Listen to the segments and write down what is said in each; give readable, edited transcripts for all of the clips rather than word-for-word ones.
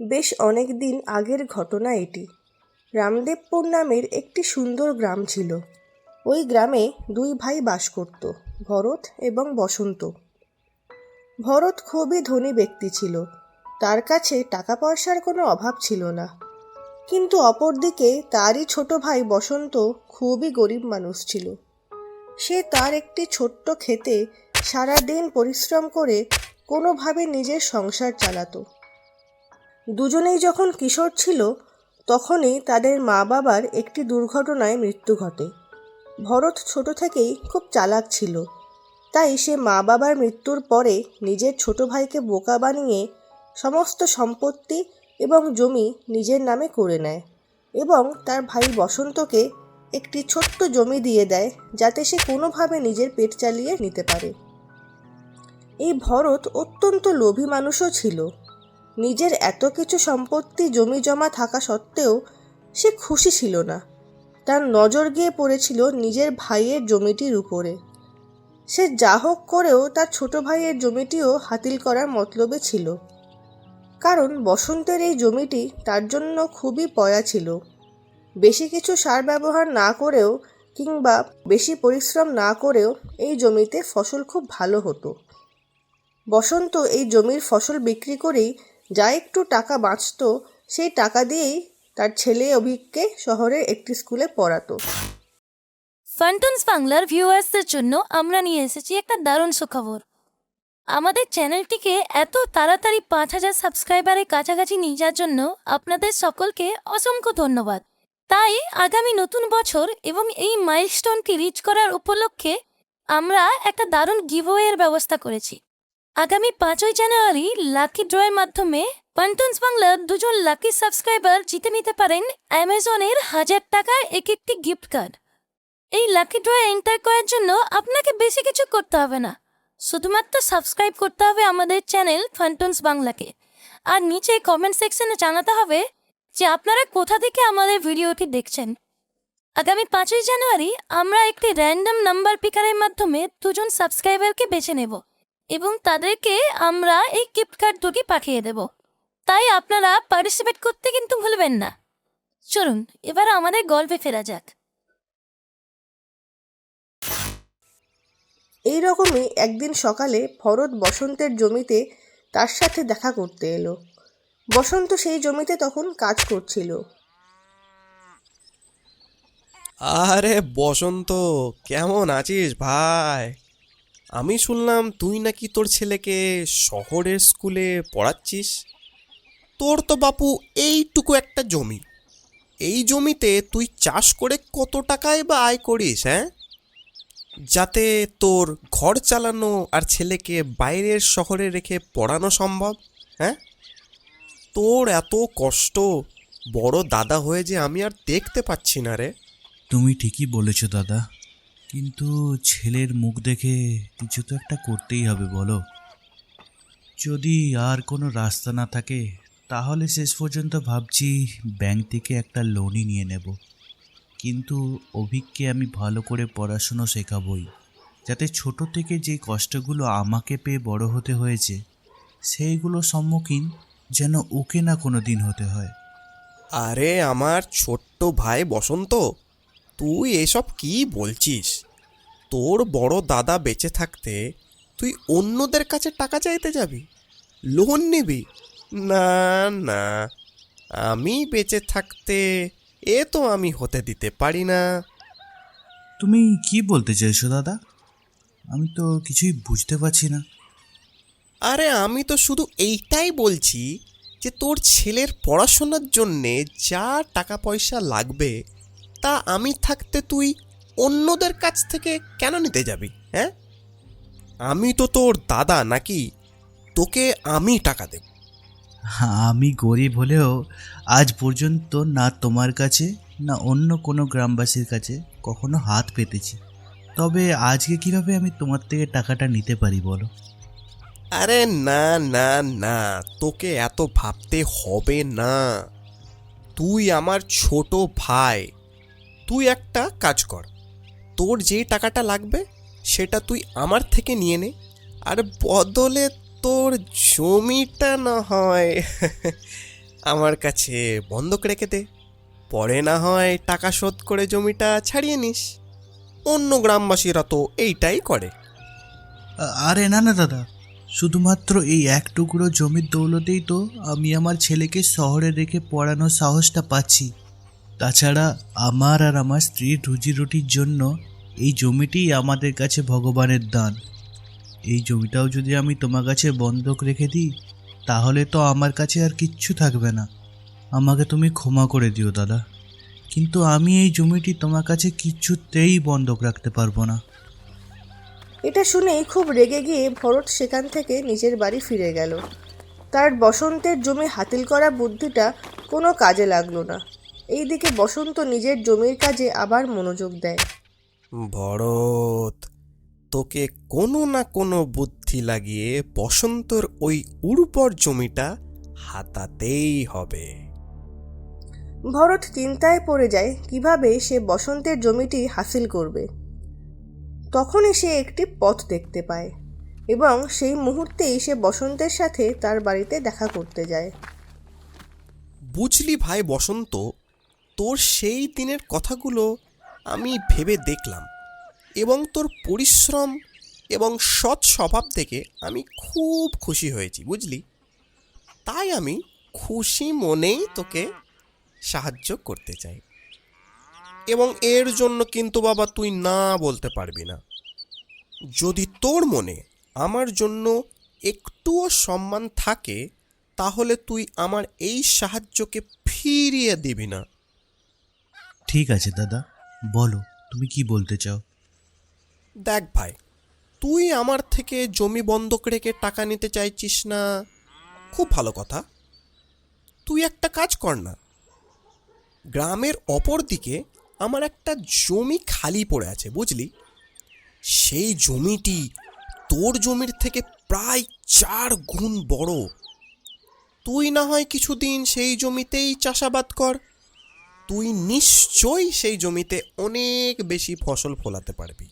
বেশ অনেক দিন আগের ঘটনা এটি। রামদেবপুর নামের একটি সুন্দর গ্রাম ছিল। ওই গ্রামে দুই ভাই বাস করত, ভরত এবং বসন্ত। ভরত খুবই ধনী ব্যক্তি ছিল, তার কাছে টাকা পয়সার কোনো অভাব ছিল না। কিন্তু অপরদিকে তারই ছোট ভাই বসন্ত খুবই গরিব মানুষ ছিল। সে তার একটি ছোট্ট ক্ষেতে সারাদিন পরিশ্রম করে কোনোভাবে নিজের সংসার চালাতো। দুজনেই যখন কিশোর ছিল তখনই তাদের মা বাবার একটি দুর্ঘটনায় মৃত্যু ঘটে। ভরত ছোট থেকেই খুব চালাক ছিল, তাই সে মা বাবার মৃত্যুর পরে নিজের ছোট ভাইকে বোকা বানিয়ে সমস্ত সম্পত্তি এবং জমি নিজের নামে করে নেয় এবং তার ভাই বসন্তকে একটি ছোট্ট জমি দিয়ে দেয় যাতে সে কোনোভাবে নিজের পেট চালিয়ে নিতে পারে। এই ভরত অত্যন্ত লোভী মানুষও ছিল। নিজের এত কিছু সম্পত্তি জমি জমা থাকা সত্ত্বেও সে খুশি ছিল না। তার নজর গিয়ে পড়েছিল নিজের ভাইয়ের জমিটির উপরে। সে যা হোক করেও তার ছোট ভাইয়ের জমিটিও হাতিল করার মতলবে ছিল, কারণ বসন্তের এই জমিটি তার জন্য খুবই পয়া ছিল। বেশি কিছু সার ব্যবহার না করেও কিংবা বেশি পরিশ্রম না করেও এই জমিতে ফসল খুব ভালো হতো। বসন্ত এই জমির ফসল বিক্রি করেই যা একটু টাকা বাঁচত, সেই টাকা দিয়েই তার ছেলে অভিককে শহরের একটি স্কুলে পড়াতো। ফান্টনস বাংলার ভিউয়ার্সদের জন্য আমরা নিয়ে এসেছি একটা দারুণ সুখবর। আমাদের চ্যানেলটিকে এত তাড়াতাড়ি 5,000 সাবস্ক্রাইবারের কাছাকাছি নিয়ে যাওয়ার জন্য আপনাদের সকলকে অসংখ্য ধন্যবাদ। তাই আগামী নতুন বছর এবং এই মাইলস্টোনটি রিচ করার উপলক্ষে আমরা একটা দারুণ গিভওয়ের ব্যবস্থা করেছি। আগামী 5ই জানুয়ারি লাকি ড্রয়ের মাধ্যমে ফান্টনস বাংলার দুজন লাকি সাবস্ক্রাইবার জিতে নিতে পারেন অ্যামাজনের 1000 টাকার একটি গিফট কার্ড। এই লাকি ড্রয়ে এন্টার করার জন্য আপনাকে বেশি কিছু করতে হবে না, শুধুমাত্র সাবস্ক্রাইব করতে হবে আমাদের চ্যানেল ফান্টনস বাংলাকে, আর নিচে কমেন্ট সেকশনে জানাতে হবে যে আপনারা কোথা থেকে আমাদের ভিডিওটি দেখছেন। আগামী 5ই জানুয়ারি আমরা একটি র্যান্ডম নাম্বার পিকারের মাধ্যমে দুজন সাবস্ক্রাইবারকে বেছে নেব এবং তাদেরকে আমরা এই গিফট কার্ড দুটি পাঠিয়ে দেব। তাই আপনারা পার্টিসিপেট করতে কিন্তু ভুলবেন না। চলুন এবার আমাদের গল্পে ফেরা যাক। এই রকমই একদিন সকালে ভরত বসন্তের জমিতে তার সাথে দেখা করতে এলো। বসন্ত সেই জমিতে তখন কাজ করছিল। আরে বসন্ত, কেমন আছিস ভাই? আমি শুনলাম তুই নাকি তোর ছেলেকে শহরের স্কুলে পড়াচ্ছিস। তোর তো বাপু এইটুকু একটা জমি, এই জমিতে তুই চাষ করে কত টাকায় বা আয় করিস, হ্যাঁ? যাতে তোর ঘর চালানো আর ছেলেকে বাইরের শহরে রেখে পড়ানো সম্ভব, হ্যাঁ? তোর এত কষ্ট বড় দাদা হয়ে যে আমি আর দেখতে পাচ্ছি না রে। তুমি ঠিকই বলেছ দাদা, কিন্তু ছেলের মুখ দেখে কিছু তো একটা করতেই হবে বলো। যদি আর কোনো রাস্তা না থাকে তাহলে শেষ পর্যন্ত ভাবছি ব্যাংক থেকে একটা লোনই নিয়ে নেব। কিন্তু অভিককে আমি ভালো করে পড়াশুনো শেখাবই, যাতে ছোট থেকে যে কষ্টগুলো আমাকে পেয়ে বড় হতে হয়েছে সেইগুলোর সম্মুখীন যেন ওকে না কোনো দিন হতে হয়। আরে আমার ছোট্ট ভাই বসন্ত, তুই এসব কি বলছিস? তোর বড় দাদা বেঁচে থাকতে তুই অন্যদের কাছে টাকা চাইতে যাবি, লোন নিবি? না না, আমি বেঁচে থাকতে এ তো আমি হতে দিতে পারি না। তুমি কি বলতে চাইছো দাদা? আমি তো কিছুই বুঝতে পারছি না। আরে আমি তো শুধু এইটাই বলছি যে তোর ছেলের পড়াশোনার জন্যে যা টাকা পয়সা লাগবে তা আমি থাকতে তুই অন্যদের কাছ থেকে কেন নিতে যাবি, হ্যাঁ? আমি তো তোর দাদা নাকি? তোকে আমি টাকা দেব। আমি গরিব হলেও আজ পর্যন্ত না তোমার কাছে না অন্য কোনো গ্রামবাসীর কাছে কখনো হাত পেতেছি। তবে আজকে কিভাবে আমি তোমার থেকে টাকাটা নিতে পারি বলো? আরে না না না, তোকে এত ভাবতে হবে না। তুই আমার ছোট ভাই, তুই একটা কাজ কর, তোর যে টাকাটা লাগবে সেটা তুই আমার থেকে নিয়ে নে, আর বদলে তোর জমিটা না হয় আমার কাছে বন্ধক রেখে দে, পরে না হয় টাকা শোধ করে জমিটা ছাড়িয়ে নিস। অন্য গ্রামবাসীরা তো এইটাই করে। আরে না না দাদা, শুধুমাত্র এই এক টুকরো জমির দৌলতেই তো আমি আমার ছেলেকে শহরে রেখে পড়ানোর সাহসটা পাচ্ছি। তাছাড়া আমার আর আমার স্ত্রীর রুজি রুটির জন্য এই জমিটিই আমাদের কাছে ভগবানের দান। এই জমিটাও যদি আমি তোমার কাছে বন্ধক রেখে দিই, তাহলে তো আমার কাছে আর কিচ্ছু থাকবে না। আমাকে তুমি ক্ষমা করে দিও দাদা, কিন্তু আমি এই জমিটি তোমার কাছে কিছুতেই বন্ধক রাখতে পারবো না। এটা শুনেই খুব রেগে গিয়ে ভরত সেখান থেকে নিজের বাড়ি ফিরে গেল। তার বসন্তের জমি হাতিল করা বুদ্ধিটা কোনো কাজে লাগলো না। এইদিকে বসন্ত নিজের জমির কাজে আবার মনোযোগ দেয়। ভরত, তোকে কোনো না কোনো বুদ্ধি লাগিয়ে বসন্তর ওই উর্বর জমিটা হাতাতেই হবে। ভরত চিন্তায় পড়ে যায় কিভাবে সে বসন্তের জমিটি হাসিল করবে। তখনই সে একটি পথ দেখতে পায় এবং সেই মুহূর্তেই সে বসন্তের সাথে তার বাড়িতে দেখা করতে যায়। বুঝলি ভাই বসন্ত, তোর সেই দিনের কথাগুলো আমি ভেবে দেখলাম এবং তোর পরিশ্রম এবং সৎ স্বভাব থেকে আমি খুব খুশি হয়েছি, বুঝলি। তাই আমি খুশি মনেই তোকে সাহায্য করতে চাই, এবং এর জন্য কিন্তু বাবা তুই না বলতে পারবি না। যদি তোর মনে আমার জন্য একটুও সম্মান থাকে, তাহলে তুই আমার এই সাহায্যকে ফিরিয়ে দিবি না। ঠিক আছে দাদা, বলো তুমি কি বলতে চাও। দেখ ভাই, তুই আমার থেকে জমি বন্ধক রেখে টাকা নিতে চাইছিস না, খুব ভালো কথা। তুই একটা কাজ কর না, গ্রামের অপর দিকে আমার একটা জমি খালি পড়ে আছে, বুঝলি। সেই জমিটি তোর জমির থেকে প্রায় 4 গুণ বড়। তুই না হয় কিছুদিন সেই জমিতেই চাষাবাদ কর, তুই নিশ্চয়ই সেই জমিতে অনেক বেশি ফসল ফলাতে পারবি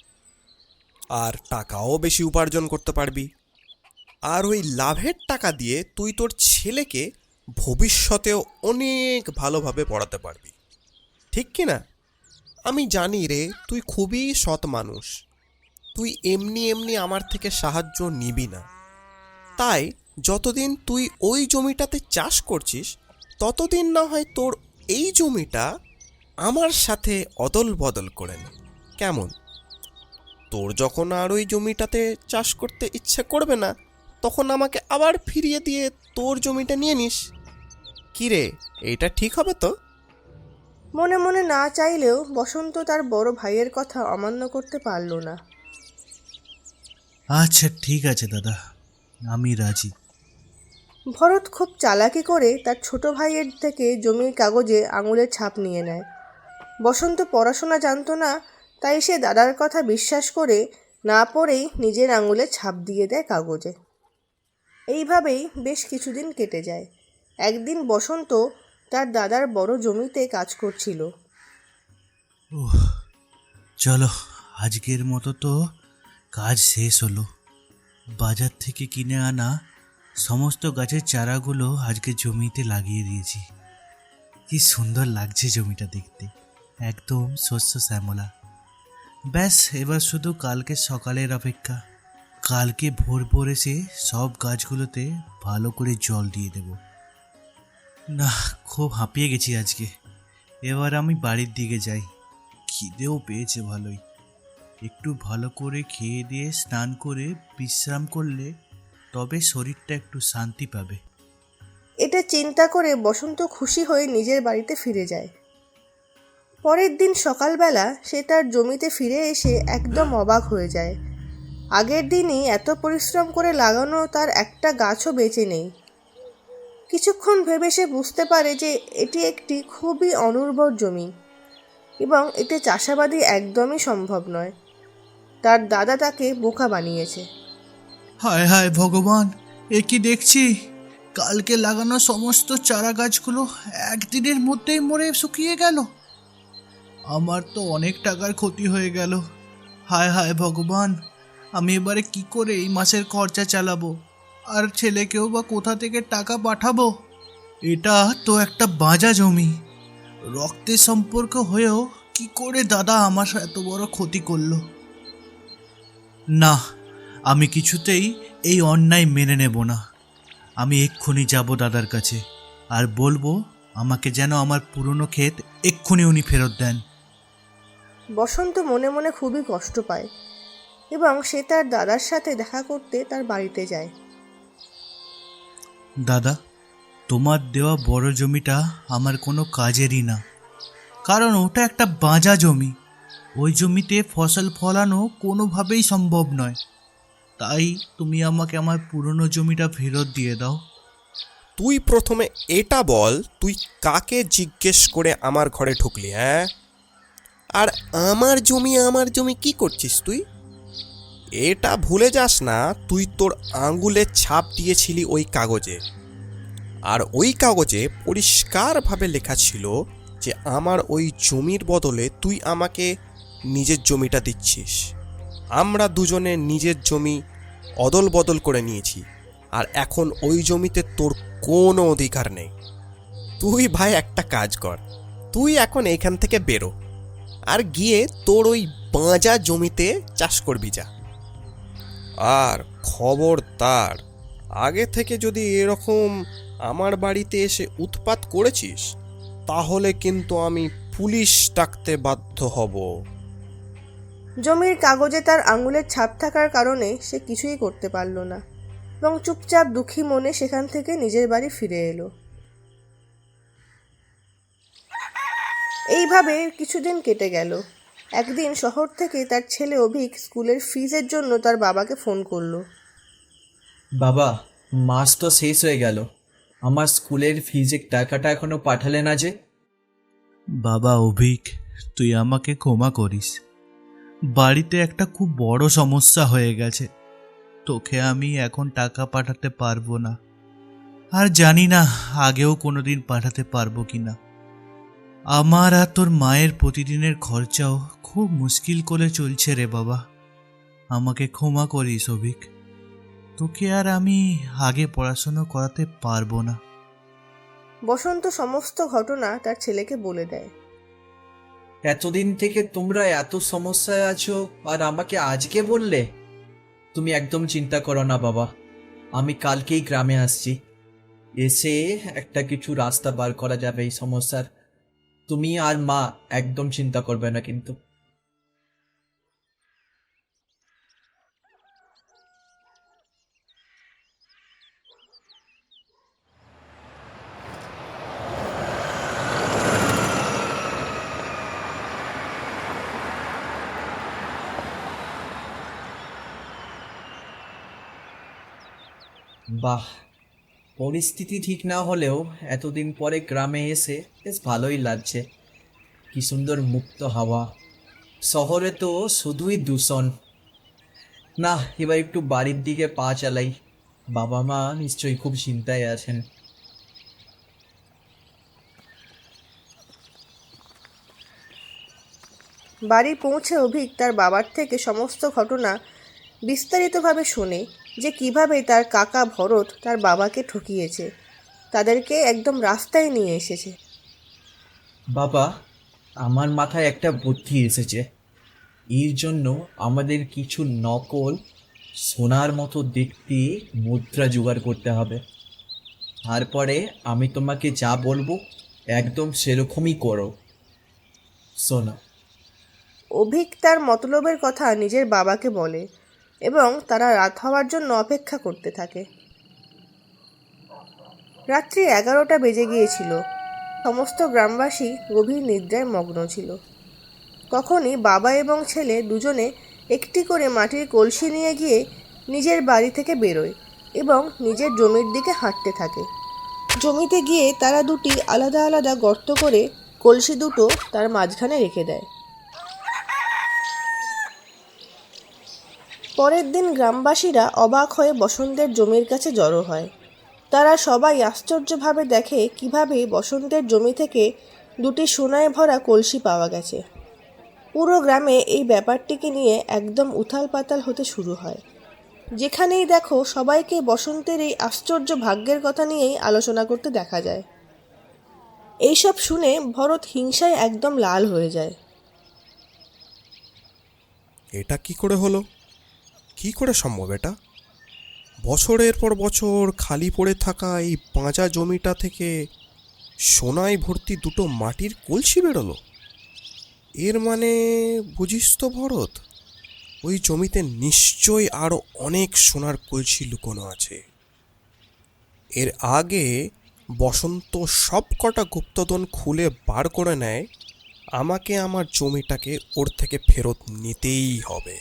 আর টাকাও বেশি উপার্জন করতে পারবি। আর ওই লাভের টাকা দিয়ে তুই তোর ছেলেকে ভবিষ্যতেও অনেক ভালোভাবে পড়াতে পারবি, ঠিক কি না? আমি জানি রে, তুই খুবই সৎ মানুষ, তুই এমনি এমনি আমার থেকে সাহায্য নিবি না। তাই যতদিন তুই ওই জমিটাতে চাষ করছিস, ততদিন না হয় তোর এই জমিটা আমার সাথে অদল বদল করে নে, কেমন? তোর যখন আর ওই জমিটাতে চাষ করতে ইচ্ছে করবে না, তখন আমাকে আবার ফিরিয়ে দিয়ে তোর জমিটা নিয়ে নিস। কি রে, এইটা ঠিক হবে তো? মনে মনে না চাইলেও বসন্ত তার বড় ভাইয়ের কথা অমান্য করতে পারল না। আচ্ছা ঠিক আছে দাদা, আমি রাজি। ভরত খুব চালাকি করে তার ছোট ভাইয়ের থেকে জমির কাগজে আঙুলের ছাপ নিয়ে নেয়। বসন্ত পড়াশোনা জানতো না, তাই সে দাদার কথা বিশ্বাস করে না পড়েই নিজের আঙুলে ছাপ দিয়ে দেয় কাগজে। এইভাবেই বেশ কিছুদিন কেটে যায়। একদিন বসন্ত তার দাদার বড় জমিতে কাজ করছিল। চলো, আজকের মতো তো কাজ শেষ হলো। বাজার থেকে কিনে আনা সমস্ত গাছের চারাগুলো আজকে জমিতে লাগিয়ে দিয়েছি। কি সুন্দর লাগছে জমিটা দেখতে, একদম শস্য শ্যামলা। ব্যাস, এবার শুধু কালকে সকালের অপেক্ষা। কালকে ভোর ভোর এসে সব গাছগুলোতে ভালো করে জল দিয়ে দেব। না, খুব হাঁপিয়ে গেছি আজকে। এবার আমি বাড়ির দিকে যাই, খিদেও পেয়েছে ভালোই। একটু ভালো করে খেয়ে দিয়ে স্নান করে বিশ্রাম করলে তবে শরীরটা একটু শান্তি পাবে। এটা চিন্তা করে বসন্ত খুশি হয়ে নিজের বাড়িতে ফিরে যায়। পরের দিন সকালবেলা সে তার জমিতে ফিরে এসে একদম অবাক হয়ে যায়। আগের দিনই এত পরিশ্রম করে লাগানো তার একটা গাছও বেঁচে নেই। কিছুক্ষণ ভেবে সে বুঝতে পারে যে এটি একটি খুবই অনুর্বর জমি এবং এতে চাষাবাদই একদমই সম্ভব নয়। তার দাদা তাকে বোকা বানিয়েছে। হায় হায় ভগবান, এ কি দেখছি! কালকে লাগানো সমস্ত চারা গাছগুলো একদিনের মধ্যেই মরে শুকিয়ে গেল। আমার তো অনেক টাকার ক্ষতি হয়ে গেল। হায় হায় ভগবান, আমি এবারে কি করে এই মাসের খরচা চালাবো? আর ছেলেকেও বা কোথা থেকে টাকা পাঠাবো? এটা তো একটা বাজা জমি। রক্তের সম্পর্ক হয়েও কি করে দাদা আমার এত বড় ক্ষতি করলো? না, আমি কিছুতেই এই অন্যায় মেনে নেব না। আমি এক্ষুনি যাব দাদার কাছে আর বলবো আমাকে যেন আমার পুরনো ক্ষেত এক্ষুনি উনি ফেরত দেন। বসন্ত মনে মনে খুবই কষ্ট পায় এবং সে তার দাদার সাথে দেখা করতে তার বাড়িতে যায়। দাদা, তোমার দেওয়া বড় জমিটা আমার কোনো কাজেরই না, কারণ ওটা একটা বাঁজা জমি। ওই জমিতে ফসল ফলানো কোনোভাবেই সম্ভব নয়। তাই তুমি আমাকে আমার পুরনো জমিটা ফেরত দিয়ে দাও। তুই প্রথমে এটা বল, তুই কাকে জিজ্ঞেস করে আমার ঘরে ঢুকলি? হ্যাঁ, আর আমার জমি কি করছিস তুই? এটা ভুলে যাস না, তুই তোর আঙ্গুলের ছাপ দিয়েছিলি ওই কাগজে, আর ওই কাগজে পরিষ্কারভাবে লেখা ছিল যে আমার ওই জমির বদলে তুই আমাকে নিজের জমিটা দিচ্ছিস। আমরা দুজনে নিজের জমি অদল বদল করে নিয়েছি, আর এখন ওই জমিতে তোর কোনো অধিকার নেই। তুই ভাই একটা কাজ কর, তুই এখন এখান থেকে বেরো আর গিয়ে তোর ওই বাঁজা জমিতে চাষ করবি যা। আর খবরদার, আগে থেকে যদি এরকম আমার বাড়িতে এসে উৎপাত করেছিস তাহলে কিন্তু আমি পুলিশ ডাকতে বাধ্য হব। জমির কাগজে তার আঙুলের ছাপ থাকার কারণে সে কিছুই করতে পারল না এবং চুপচাপ দুঃখী মনে সেখান থেকে নিজের বাড়ি ফিরে এলো। এইভাবে কিছুদিন কেটে গেল। একদিন শহর থেকে তার ছেলে অভিক স্কুলের ফিজের জন্য তার বাবাকে ফোন করলো। বাবা, মাস তো শেষ হয়ে গেল, আমার স্কুলের ফিজের টাকাটা এখনো পাঠালে না যে? বাবা অভিক, তুই আমাকে ক্ষমা করিস। বাড়িতে একটা খুব বড় সমস্যা হয়ে গেছে। তোকে আমি এখন টাকা পাঠাতে পারবো না, আর জানি না আগেও কোনোদিন পাঠাতে পারবো কি না। আমার আর তোর মায়ের প্রতিদিনের খরচাও খুব মুশকিল করে চলছে রে বাবা। আমাকে ক্ষমা করিস অভিক। তোকে আর আমি আগে পড়াশোনা করাতে পারবো না। বসন্ত সমস্ত ঘটনা তার ছেলেকে বলে দেয়। এতদিন থেকে তোমরা এত সমস্যায় আছো আর আমাকে আজকে বললে? তুমি একদম চিন্তা করো না বাবা, আমি কালকেই গ্রামে আসছি, এসে একটা কিছু রাস্তা বার করা যাবে এই সমস্যার। তুমি আর মা একদম চিন্তা করবে না কিন্তু। বাহ, পরিস্থিতি ঠিক না হলেও এতদিন পরে গ্রামে এসে বেশ ভালোই লাগছে। কি সুন্দর মুক্ত হাওয়া। শহরে তো শুধুই দূষণ। না, এবার একটু বাড়ির দিকে পা চালাই। বাবা মা নিশ্চয়ই খুব চিন্তায় আছেন। বাড়ি পৌঁছে অভিক তার বাবার থেকে সমস্ত ঘটনা বিস্তারিতভাবে শোনে, যে কিভাবে তার কাকা ভরত তার বাবাকে ঠকিয়েছে, তাদেরকে একদম রাস্তায় নিয়ে এসেছে। বাবা, আমার মাথায় একটা বুদ্ধি এসেছে। এর জন্য আমাদের কিছু নকল সোনার মতো দেখতে মুদ্রা জোগাড় করতে হবে। তারপরে আমি তোমাকে যা বলবো একদম সেরকমই করো। শোনো। অভিক তার মতলবের কথা নিজের বাবাকে বলে এবং তারা রাত হওয়ার জন্য অপেক্ষা করতে থাকে। রাত্রি 11টা বেজে গিয়েছিল। সমস্ত গ্রামবাসী গভীর নিদ্রায় মগ্ন ছিল। তখনই বাবা এবং ছেলে দুজনে একটি করে মাটির কলসি নিয়ে গিয়ে নিজের বাড়ি থেকে বেরোয় এবং নিজের জমির দিকে হাঁটতে থাকে। জমিতে গিয়ে তারা দুটি আলাদা আলাদা গর্ত করে কলসি দুটো তার মাঝখানে রেখে দেয়। পরের দিন গ্রামবাসীরা অবাক হয়ে বসন্তের জমির কাছে জড়ো হয়। তারা সবাই আশ্চর্যভাবে দেখে কিভাবে বসন্তের জমি থেকে দুটি সোনায় ভরা কলসি পাওয়া গেছে। পুরো গ্রামে এই ব্যাপারটিকে নিয়ে একদম উথাল পাতাল হতে শুরু হয়। যেখানেই দেখো সবাইকে বসন্তের এই আশ্চর্য ভাগ্যের কথা নিয়েই আলোচনা করতে দেখা যায়। এইসব শুনে ভরত হিংসায় একদম লাল হয়ে যায়। এটা কি করে হলো? কি করে সম্ভব এটা? বছরের পর বছর খালি পড়ে থাকা এই পাঁজা জমিটা থেকে সোনায় ভর্তি দুটো মাটির কলসি বেরোলো। এর মানে বুঝিস তো ভরত, ওই জমিতে নিশ্চয়ই আরও অনেক সোনার কলসি লুকোনো আছে। এর আগে বসন্ত সব কটা গুপ্তধন খুলে বার করে নেয়, আমাকে আমার জমিটাকে ওর থেকে ফেরত নিতেই হবে।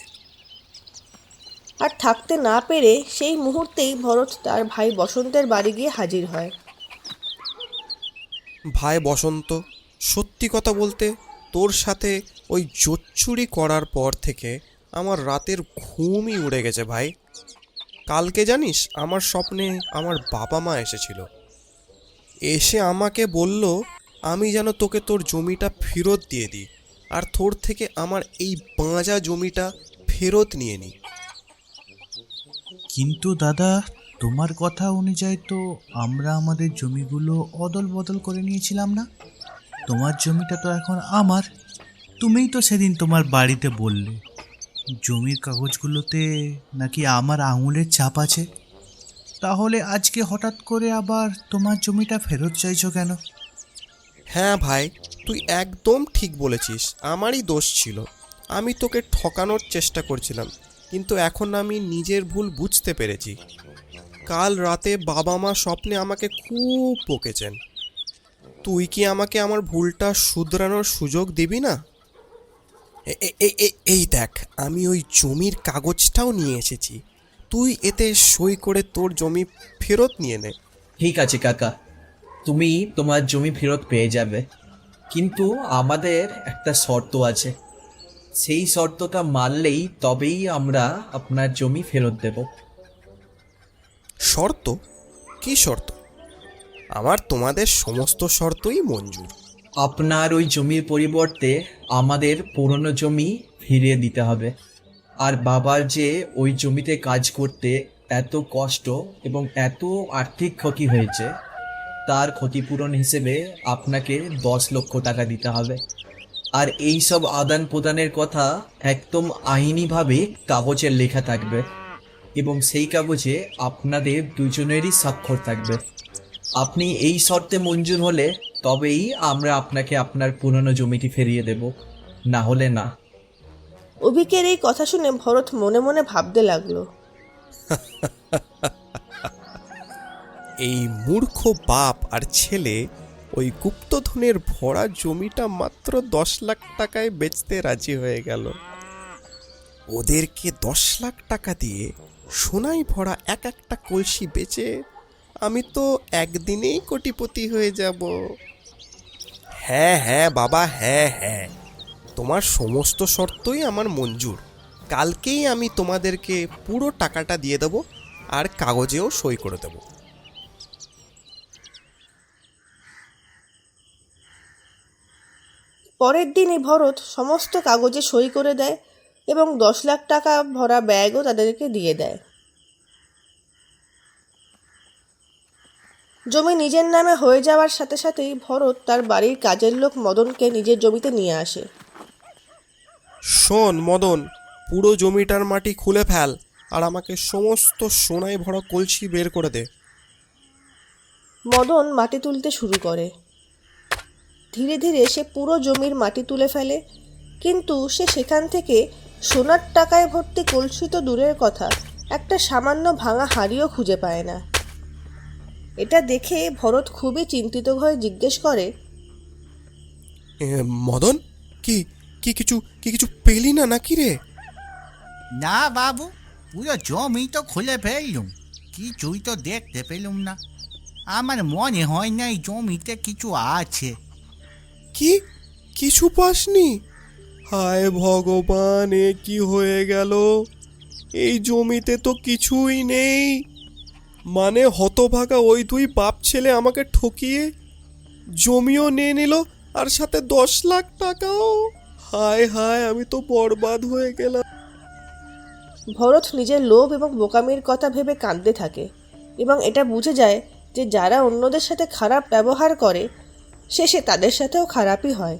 আর থাকতে না পেরে সেই মুহূর্তেই ভরত তার ভাই বসন্তের বাড়ি গিয়ে হাজির হয়। ভাই বসন্ত, সত্যি কথা বলতে তোর সাথে ওই জোচ্চুরি করার পর থেকে আমার রাতের ঘুমই উড়ে গেছে ভাই। কালকে জানিস আমার স্বপ্নে আমার বাবা মা এসেছিল। এসে আমাকে বলল আমি যেন তোকে তোর জমিটা ফেরত দিয়ে দিই, আর তোর থেকে আমার এই পাঁজা জমিটা ফেরত নিয়ে নিই। কিন্তু দাদা, তোমার কথা অনুযায়ী তো আমরা আমাদের জমিগুলো অদল বদল করে নিয়েছিলাম না? তোমার জমিটা তো এখন আমার। তুমিই তো সেদিন তোমার বাড়িতে বললে জমির কাগজগুলোতে নাকি আমার আঙুলের ছাপ আছে। তাহলে আজকে হঠাৎ করে আবার তোমার জমিটা ফেরত চাইছো কেন? হ্যাঁ ভাই, তুই একদম ঠিক বলেছিস, আমারই দোষ ছিল। আমি তোকে ঠকানোর চেষ্টা করছিলাম, কিন্তু এখন আমি নিজের ভুল বুঝতে পেরেছি। কাল রাতে বাবা মা স্বপ্নে আমাকে খুব বকেছেন। তুই কি আমাকে আমার ভুলটা শুধরানোর সুযোগ দিবি না? এই দেখ, আমি ওই জমির কাগজটাও নিয়ে এসেছি। তুই এতে সই করে তোর জমি ফেরত নিয়ে নে। ঠিক আছে কাকা, তুমি তোমার জমি ফেরত পেয়ে যাবে, কিন্তু আমাদের একটা শর্ত আছে। সেই শর্তটা মানলেই তবেই আমরা আপনার জমি ফেরত দেব। শর্ত? কি শর্ত? আমার তোমাদের সমস্ত শর্তই মঞ্জুর। আপনার ওই জমির পরিবর্তে আমাদের পুরনো জমি ফিরিয়ে দিতে হবে। আর বাবার যে ওই জমিতে কাজ করতে এত কষ্ট এবং এত আর্থিক ক্ষতি হয়েছে, তার ক্ষতিপূরণ হিসেবে আপনাকে 10 লক্ষ টাকা দিতে হবে। আর এই সব আদান প্রদানের কথা একদম আইনিভাবে কাগজে লেখা থাকবে, এবং সেই কাগজে আপনাদের দুজনেরই স্বাক্ষর থাকবে। আপনি এই শর্তে মঞ্জুর হলে তবেই আমরা আপনাকে আপনার পুরনো জমিটি ফিরিয়ে দেব, না হলে না। অভিকের এই কথা শুনে ভরত মনে মনে ভাবতে লাগলো, এই মূর্খ বাপ আর ছেলে ওই গুপ্তধনের ভরা জমিটা মাত্র 10 লাখ টাকায় বেচতে রাজি হয়ে গেল। ওদেরকে 10 লাখ টাকা দিয়ে সোনায় ভরা এক একটা কলসি বেচে আমি তো একদিনেই কোটিপতি হয়ে যাব। হ্যাঁ হ্যাঁ বাবা, হ্যাঁ হ্যাঁ, তোমার সমস্ত শর্তই আমার মঞ্জুর। কালকেই আমি তোমাদেরকে পুরো টাকাটা দিয়ে দেবো, আর কাগজেও সই করে দেবো। পরের দিনই ভরত সমস্ত কাগজে সই করে দেয় এবং 10 লাখ টাকা ভরা ব্যাগও তাদেরকে দিয়ে দেয়। জমি নিজের নামে হয়ে যাওয়ার সাথে সাথেই ভরত তার বাড়ির কাজের লোক মদনকে নিজের জমিতে নিয়ে আসে। শোন মদন, পুরো জমিটার মাটি খুলে ফেল আর আমাকে সমস্ত সোনায় ভরা কলসি বের করে দে। মদন মাটি তুলতে শুরু করে। ধীরে ধীরে সে পুরো জমির মাটি তুলে ফেলে, কিন্তু সে সেখান থেকে সোনার টাকায় ভর্তি কলসি তো দূরের কথা, একটা সামান্য ভাঙা হাঁড়িও খুঁজে পায় না। এটা দেখে ভরত খুবই চিন্তিত হয়ে জিজ্ঞেস করে, মদন, কি কি কিছু কিছু পেলি না নাকি রে? না বাবু, পুরো জমি তো খুলে ফেললুম, কিছুই তো দেখতে পেলুম না। আমার মনে হয় না এই জমিতে কিছু আছে। কি কিছু পাসনি? হায় ভগবান, এ কি হয়ে গেল? এই জমিতে তো কিছুই নেই। মানে হতভাগা ওই দুই বাপ ছেলে আমাকে ঠকিয়ে জমিও নিয়ে নিল, আর সাথে 10 লাখ টাকাও। হায় হায়, আমি তো বরবাদ হয়ে গেলাম। ভরত নিজের লোভ এবং বোকামির কথা ভেবে কাঁদতে থাকে এবং এটা বুঝে যায় যে যারা অন্যদের সাথে খারাপ ব্যবহার করে শেষে তাদের সাথেও খারাপই হয়।